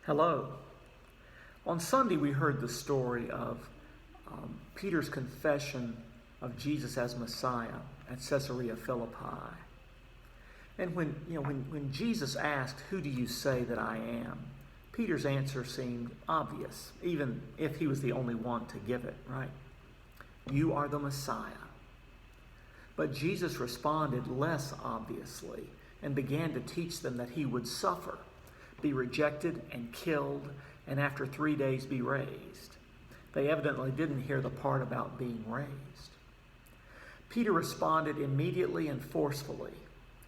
Hello. On Sunday, we heard the story of Peter's confession of Jesus as Messiah at Caesarea Philippi. And when Jesus asked, "Who do you say that I am?" Peter's answer seemed obvious, even if he was the only one to give it, right? "You are the Messiah." But Jesus responded less obviously and began to teach them that he would suffer, be rejected and killed, and after 3 days be raised. They evidently didn't hear the part about being raised. Peter responded immediately and forcefully.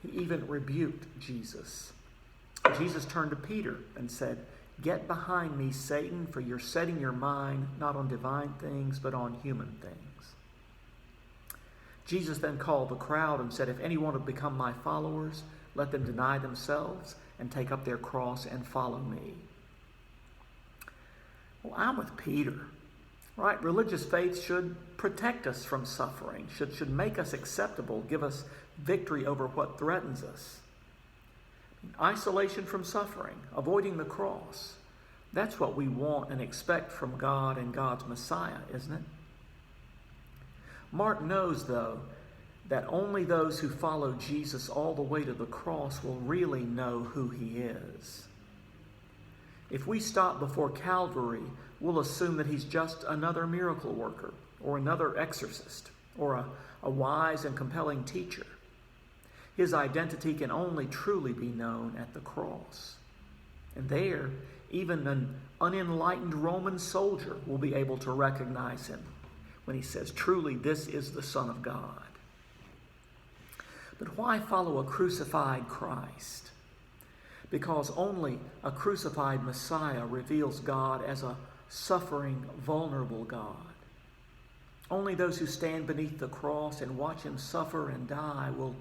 He even rebuked Jesus. Jesus turned to Peter and said, "Get behind me, Satan, for you're setting your mind not on divine things, but on human things." Jesus then called the crowd and said, "If anyone would become my followers, let them deny themselves and take up their cross and follow me." Well, I'm with Peter, right? Religious faith should protect us from suffering, should make us acceptable, give us victory over what threatens us. Isolation from suffering, avoiding the cross, that's what we want and expect from God and God's Messiah, isn't it? Mark knows, though, that only those who follow Jesus all the way to the cross will really know who he is. If we stop before Calvary, we'll assume that he's just another miracle worker or another exorcist or a wise and compelling teacher. His identity can only truly be known at the cross. And there, even an unenlightened Roman soldier will be able to recognize him when he says, "Truly, this is the Son of God." But why follow a crucified Christ? Because only a crucified Messiah reveals God as a suffering, vulnerable God. Only those who stand beneath the cross and watch him suffer and die will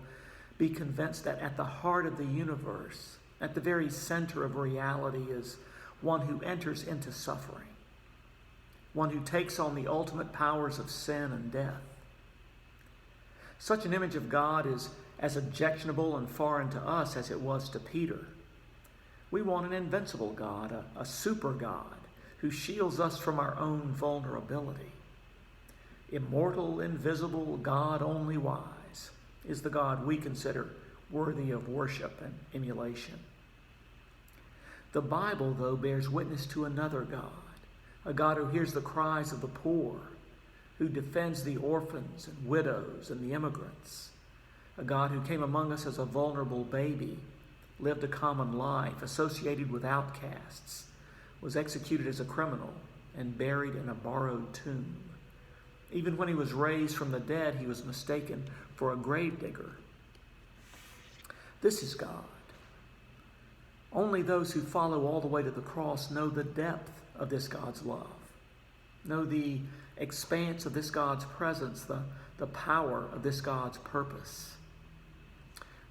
be convinced that at the heart of the universe, at the very center of reality, is one who enters into suffering, one who takes on the ultimate powers of sin and death. Such an image of God is as objectionable and foreign to us as it was to Peter. We want an invincible God, a super God, who shields us from our own vulnerability. Immortal, invisible, God only wise is the God we consider worthy of worship and emulation. The Bible, though, bears witness to another God, a God who hears the cries of the poor, who defends the orphans and widows and the immigrants, a God who came among us as a vulnerable baby, lived a common life, associated with outcasts, was executed as a criminal, and buried in a borrowed tomb. Even when he was raised from the dead, he was mistaken for a gravedigger. This is God. Only those who follow all the way to the cross know the depth of this God's love, know the expanse of this God's presence, the power of this God's purpose.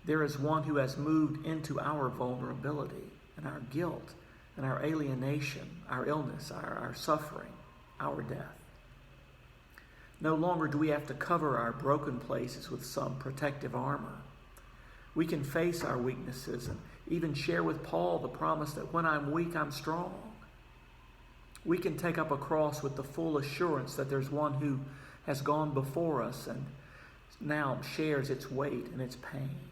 There is one who has moved into our vulnerability and our guilt and our alienation, our illness, our suffering, our death. No longer do we have to cover our broken places with some protective armor. We can face our weaknesses and even share with Paul the promise that when I'm weak, I'm strong. We can take up a cross with the full assurance that there's one who has gone before us and now shares its weight and its pain.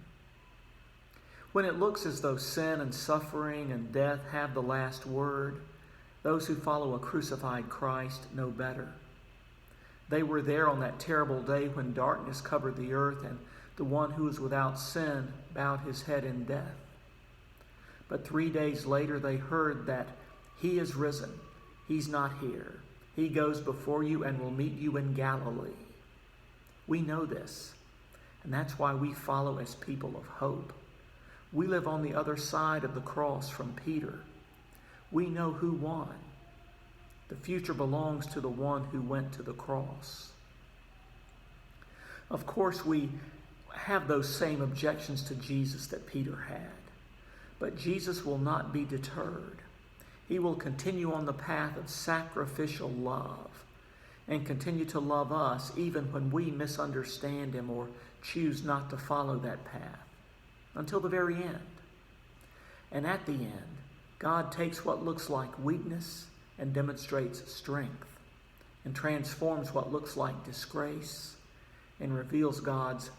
When it looks as though sin and suffering and death have the last word, those who follow a crucified Christ know better. They were there on that terrible day when darkness covered the earth and the one who was without sin bowed his head in death. But 3 days later they heard that he is risen. He's not here. He goes before you and will meet you in Galilee. We know this, and that's why we follow as people of hope. We live on the other side of the cross from Peter. We know who won. The future belongs to the one who went to the cross. Of course, we have those same objections to Jesus that Peter had. But Jesus will not be deterred. He will continue on the path of sacrificial love and continue to love us even when we misunderstand him or choose not to follow that path until the very end. And at the end, God takes what looks like weakness and demonstrates strength, and transforms what looks like disgrace and reveals God's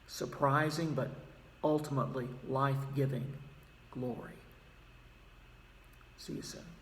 surprising but ultimately life-giving glory. See you soon.